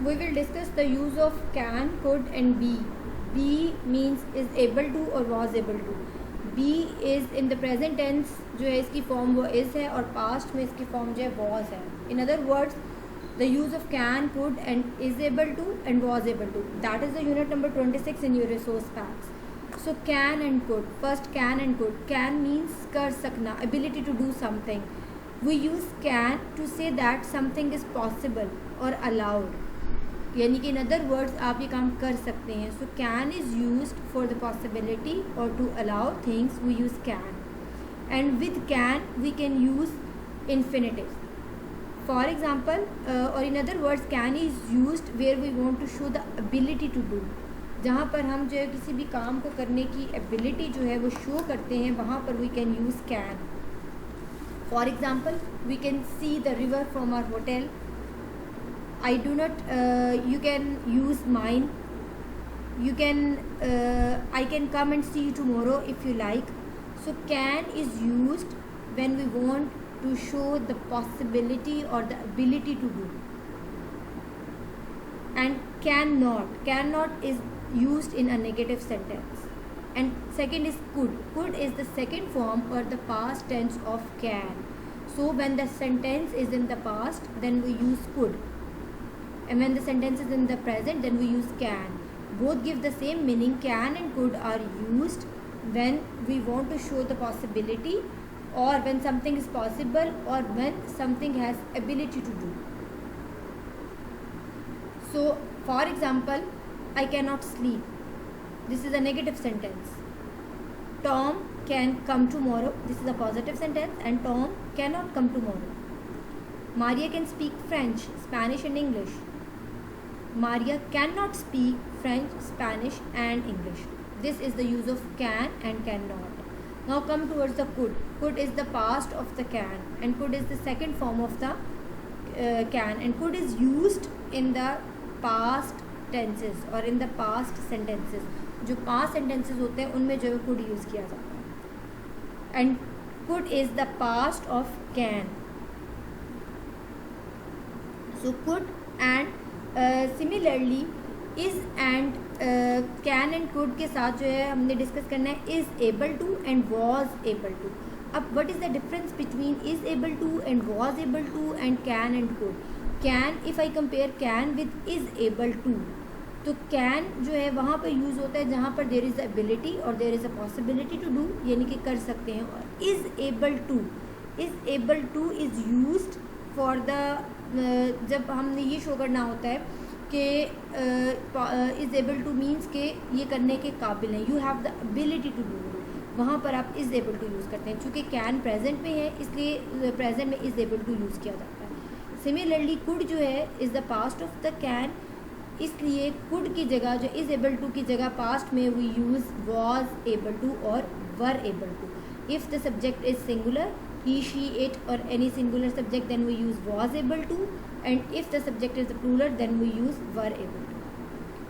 we will discuss the use of can, could and be. Be means is able to or was able to. Be is in the present tense जो है इसकी form वो is है और past में इसकी form जो है was है. In other words, the use of can, could and is able to and was able to. That is the unit number 26 in your resource packs. So can and could. First can and could. Can means कर सकना, ability to do something. We use can to say that something is possible or allowed. यानी कि इन other words आप ये काम कर सकते हैं. So can is used for the possibility और to allow things we use can. And with can we can use infinitive. For example और in other words can is used where we want to show the ability to do. जहाँ पर हम जो है किसी भी काम को करने की एबिलिटी जो है वो शो करते हैं, वहाँ पर we can use can. For example we can see the river from our hotel. I do not, you can use mine. You can, I can come and see you tomorrow if you like. So can is used when we want to show the possibility or the ability to do. And cannot is used in a negative sentence. And second is could. Could is the second form or the past tense of can. So when the sentence is in the past, then we use could. And when the sentence is in the present, then we use can. Both give the same meaning. Can and could are used when we want to show the possibility or when something is possible or when something has ability to do. So, for example, I cannot sleep. This is a negative sentence. Tom can come tomorrow. This is a positive sentence and Tom cannot come tomorrow. Maria can speak French, Spanish and English. Maria cannot speak French, Spanish and English. This is the use of can and cannot. Now come towards the could. Could is the past of the can and could is the second form of the can, and could is used in the past tenses or in the past sentences. जो past sentences होते हैं उनमें जो है could use किया जाता है. And could is the past of can. So could and similarly is and can and could के साथ जो है हमने डिस्कस करना है is able to and was able to. अब what is the difference between is able to and was able to and can and could. Can, if I compare can with is able to, तो can जो है वहाँ पर use होता है जहाँ पर देर इज़ एबिलिटी और there is a possibility to do, यानी कि कर सकते हैं. और is able to is used for the जब हमने ये शो करना होता है कि इज़ एबल टू मीन्स के ये करने के काबिल हैं, you have the ability to do. वहाँ पर आप इज़ एबल टू यूज़ करते हैं. चूँकि कैन प्रेजेंट में है इसलिए प्रेजेंट में इज़ एबल टू यूज़ किया जाता है. सिमिलरली कुड जो है is the past of the can, इसलिए कुड की जगह जो इज़ एबल टू की जगह पास्ट में we use was able to और were able to. If the subject is singular, he, she, it or any singular subject, then we use was able to, and if the subject is the plural then we use were able to.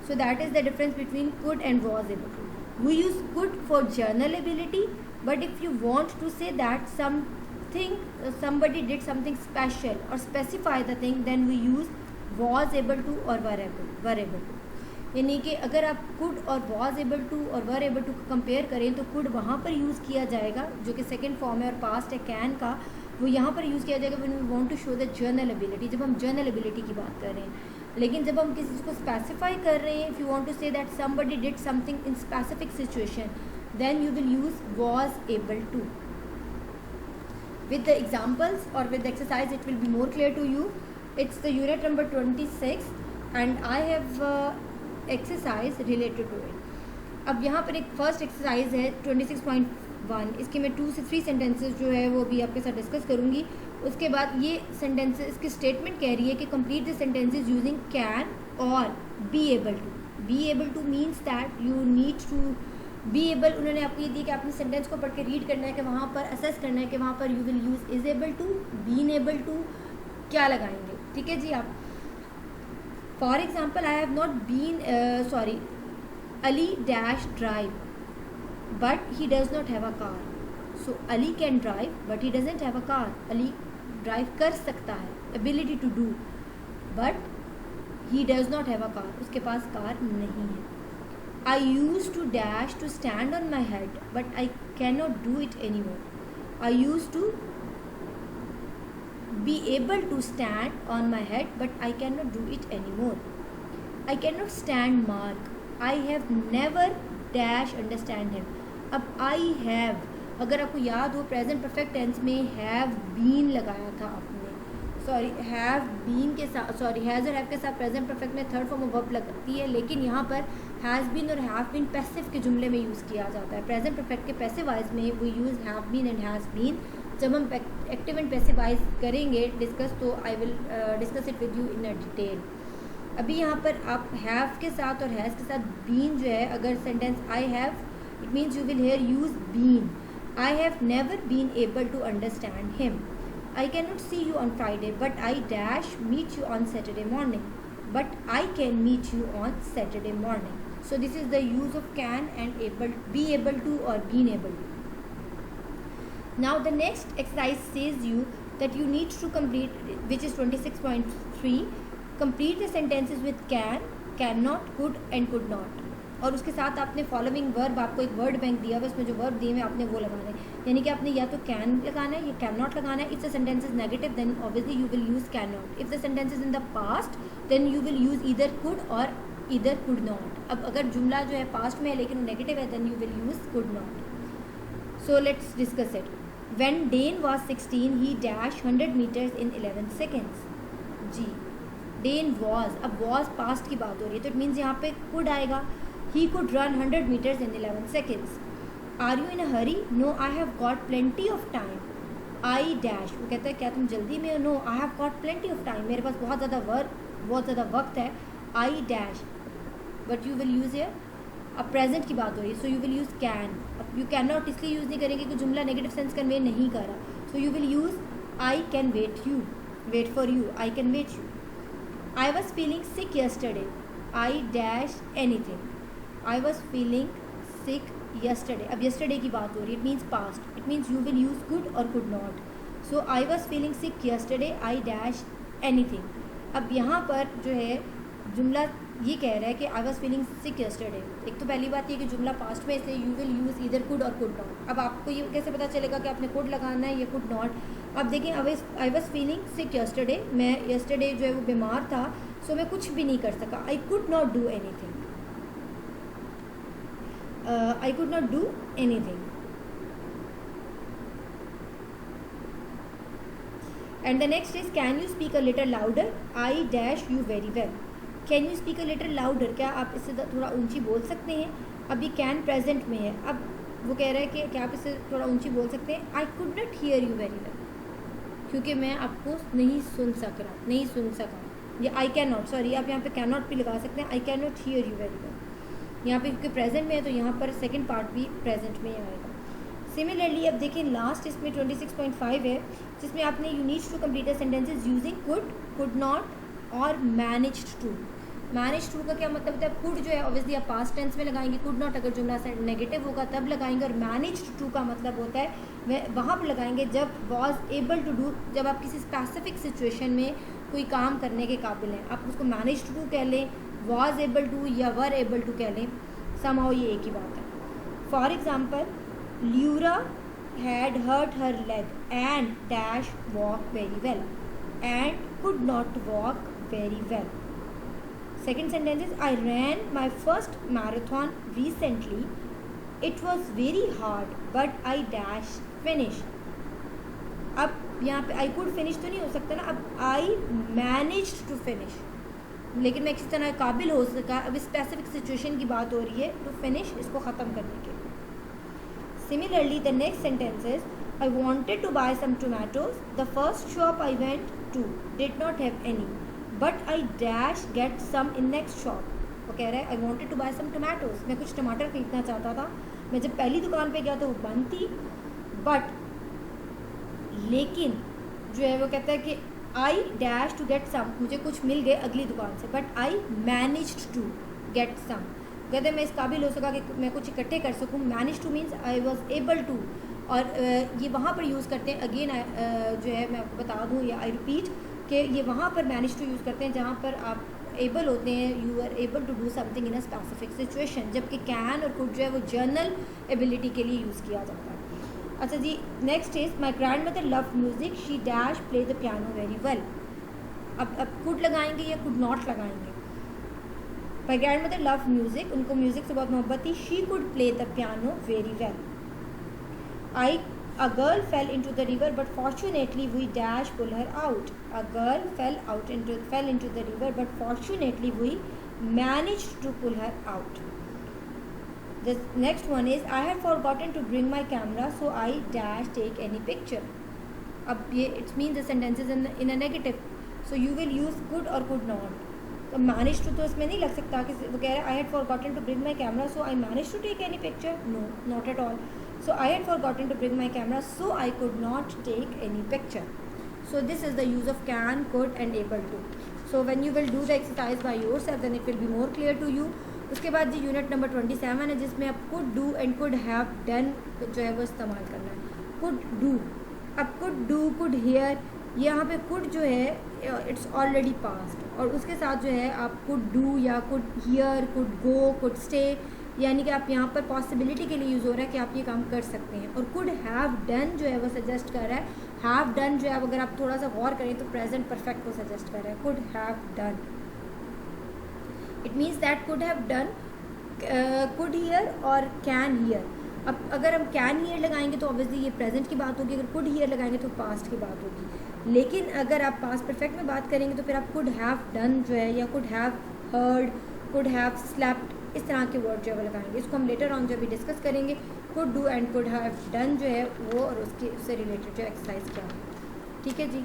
So that is the difference between could and was able to. We use could for general ability, but if you want to say that something somebody did something special or specify the thing, then we use was able to or were able to. यानी कि अगर आप could और was able to और were able to को compare करें तो could वहाँ पर यूज़ किया जाएगा जो कि सेकंड फॉर्म है और पास्ट है कैन का, वो यहाँ पर यूज़ किया जाएगा when we want to show the general ability, जब हम जर्नल एबिलिटी की बात कर रहे हैं. लेकिन जब हम किसी चीज़ को स्पेसिफाई कर रहे हैं, if you want to say that somebody did something in specific situation, then you will use was able to. With the examples और with the exercise it will be more clear to you. It's the unit number 26 and I have exercise related to it. अब यहाँ पर एक first exercise है 26.1. इसके मैं 2 से 3 sentences जो है वो भी आपके साथ डिस्कस करूँगी. उसके बाद ये सेंटेंसेस, इसकी स्टेटमेंट कह रही है कि complete the sentences using can और be able to. Be able to means that you need to be able. उन्होंने आपको ये दिया कि आपने सेंटेंस को पढ़ के रीड करना है कि वहाँ पर असेस करना है कि वहाँ पर you will use is able to, been able to, क्या लगाएंगे. ठीक है जी. आप For example, I have not been, Ali dash drive, but he does not have a car. So, Ali can drive, but he doesn't have a car. Ali drive कर सकता है, ability to do, but he does not have a car, उसके पास car नहीं है. I use to dash to stand on my head but I can not do it any more. I use to be able to stand on my head but I cannot do it anymore. I cannot stand Mark. I have never dash understand him. अब I have, अगर आपको याद हो present perfect tense में have been लगाया था आपने, sorry have been के साथ, सॉरी हैज़ और have के साथ प्रेजेंट परफेक्ट में थर्ड फॉर्म ऑफ वर्ब लगती है, लेकिन यहाँ पर हैज़ बीन और हैव बीन पैसिव के जुमले में यूज़ किया जाता है. प्रेजेंट परफेक्ट के पैसिव वाइज में वो use have been and has been. जब हम एक्टिव एंड पैसिव वाइज करेंगे डिस्कस, तो I will discuss it with you in a detail. अभी यहाँ पर आप हैव के साथ और हैज़ के साथ बीन जो है, अगर sentence I have, it means you will here use been. I have never been able to understand him. I can not see you on Friday but I dash meet you on Saturday morning. But I can meet you on Saturday morning. So this is the use of can and able, be able to or been able to. Now the next exercise says you that you need to complete, which is 26.3, complete the sentences with can, cannot, could and could not. और उसके साथ आपने following verb, आपको एक word bank दिया हुआ है, उसमें जो वर्ब दिए हुए आपने वो लगाना है. यानी कि आपने या तो कैन लगाना है या कैन नॉट लगाना है. If the sentence is negative then obviously you will use can not. If the sentence is in the past then you will use either could और ईदर कुड नॉट. अब अगर जुमला जो है पास्ट में है लेकिन वो नेगेटिव है then you will use could not. So let's discuss it. When Dan was 16 he dash 100 meters in 11 seconds. जी, डेन वॉज, अब वॉज पास्ट की बात हो रही है तो इट मीन्स यहाँ पे कुड आएगा. He could run 100 meters in 11 seconds. Are you in a hurry? No I have got plenty of time. I dash, वो कहता है क्या तुम जल्दी में हो? No I have got plenty of time, मेरे पास बहुत ज़्यादा वक्त है. I dash, but you will use here, अब प्रेजेंट की बात हो रही है, so you will use can. अब यू कैन नॉट इसलिए यूज़ नहीं करेंगे कि जुमला नेगेटिव सेंस कन्वे नहीं कर रहा, so you will use I can wait for you, I can wait you. I was feeling sick yesterday. I dash anything. I was feeling sick yesterday, अब yesterday की बात हो रही है, it means past, it means you will use could और could not. So I was feeling sick yesterday, I dash anything. अब यहाँ पर जो है जुमला ये कह रहा है कि आई वॉज फीलिंग सिक यस्टरडे. एक तो पहली बात ये कि जुमला पास्ट में, इसलिए you will use either could और कुड नॉट. अब आपको ये कैसे पता चलेगा कि आपने कुड लगाना है या कुड नॉट? अब देखिए, आई वॉज फीलिंग सिक यस्टरडे, मैं यस्टरडे जो है वो बीमार था, सो मैं कुछ भी नहीं कर सका. I could not do anything. I could not do anything. And the next is can you speak a little louder. I dash you very well. Can you speak a little louder, क्या आप इससे थोड़ा ऊंची बोल सकते हैं? अब ये कैन प्रेजेंट में है, अब वो कह रहा है कि क्या आप इससे थोड़ा ऊंची बोल सकते हैं? I could not here you very well, क्योंकि मैं आपको नहीं सुन सका. ये आई कैन नॉट, सॉरी आप यहाँ पे कैन नॉट भी लगा सकते हैं. आई can not here you very well, यहाँ पे क्योंकि प्रेजेंट में है तो यहाँ पर सेकेंड पार्ट भी प्रेजेंट में आएगा. सिमिलरली अब देखिए लास्ट इसमें 26.5 है, जिसमें आपने you need to complete the sentences using could, could not और मैनेज्ड टू. मैनेज टू का क्या मतलब होता है? कुड जो है ऑब्वियसली आप पास्ट टेंस में लगाएंगे, कुड नॉट अगर जुमला नेगेटिव होगा तब लगाएंगे, और मैनेज्ड टू का मतलब होता है वह वहाँ पर लगाएंगे जब वॉज एबल टू डू, जब आप किसी स्पेसिफिक सिचुएशन में कोई काम करने के काबिल हैं. आप उसको मैनेज्ड टू कह लें, वॉज एबल टू या वर एबल टू कह लें, समहाउ ये एक ही बात है. For example, Laura had hurt her leg and dash walk very well and could not walk very well. Second sentence is I ran my first marathon recently. It was very hard but I dash finish. अब यहाँ पे I could finish तो नहीं हो सकता ना, अब I managed to finish, लेकिन मैं किसी तरह काबिल हो सका. अब स्पेसिफिक सिचुएशन की बात हो रही है टू फिनिश, इसको ख़त्म करने के. Similarly, the next sentence is I wanted to buy some tomatoes. The first shop I went to did not have any, but I dash get some in next shop. वो कह रहा है I wanted to buy some tomatoes. मैं कुछ टमाटर खरीदना चाहता था, मैं जब पहली दुकान पे गया तो वो बंद थी, बट लेकिन जो है वो कहता है कि I dash to get some, मुझे कुछ मिल गए अगली दुकान से, but I managed to get some. कहते मैं इस काबिल हो सका कि मैं कुछ इकट्ठे कर सकूँ. Manage to means I was able to, और ये वहाँ पर यूज़ करते हैं. अगेन जो है मैं आपको बता दूँ या आई रिपीट कि ये वहाँ पर मैनेज टू यूज़ करते हैं जहाँ पर आप एबल होते हैं, you are able to do something in a specific situation, जबकि कैन और कुड जो है वो जनरल एबिलिटी के लिए यूज़ किया जाता है। अच्छा जी, next is my grand mother love music, she dash play the piano very well. अब कुड लगाएंगे या कुड नॉट लगाएंगे? My grand mother love music, उनको म्यूजिक से बहुत मोहब्बत थी। She could play the piano very well. A girl fell into the river, but fortunately we dash pull her out. A girl fell into the river, but fortunately we managed to pull her out. The next one is I had forgotten to bring my camera, so I dash take any picture. अब ये it means the sentences in a negative, so you will use could or could not. तो managed to तो इसमें नहीं लग सकता कि वो कह रहा है I had forgotten to bring my camera, so I managed to take any picture. No, not at all. So I had forgotten to bring my camera, so I could not take any picture. So this is the use of can, could and able to. So when you will do the exercise by yourself, then it will be more clear to you. उसके बाद जी unit number 27 है, जिसमें आप could do and could have done जो है वो इस्तेमाल करना है। could do, अब could do, could hear, यहाँ पे could जो है इट्स ऑलरेडी पास्ट, और उसके साथ जो है आप could do या could hear, could go, could stay, यानी कि आप यहाँ पर पॉसिबिलिटी के लिए यूज़ हो रहा है कि आप ये काम कर सकते हैं। और कुड हैव डन जो है वो सजेस्ट कर रहा है, हैव डन जो है अगर आप थोड़ा सा गौर करें तो प्रेजेंट परफेक्ट को सजेस्ट कर रहा है। Could have done, it means that could have done, could hear और कैन हियर। अब अगर हम कैन हियर लगाएंगे तो ऑब्वियसली ये प्रेजेंट की बात होगी, अगर कुड हियर लगाएंगे तो पास्ट की बात होगी। लेकिन अगर आप पास्ट परफेक्ट में बात करेंगे तो फिर आप कुड हैव डन जो है या could have heard, could have slept, इस तरह के वर्ड जो है वो लगाएंगे। इसको हम लेटर ऑन जो भी डिस्कस करेंगे। Could do and could have done जो है वो और उससे रिलेटेड जो एक्सरसाइज क्या है। ठीक है जी।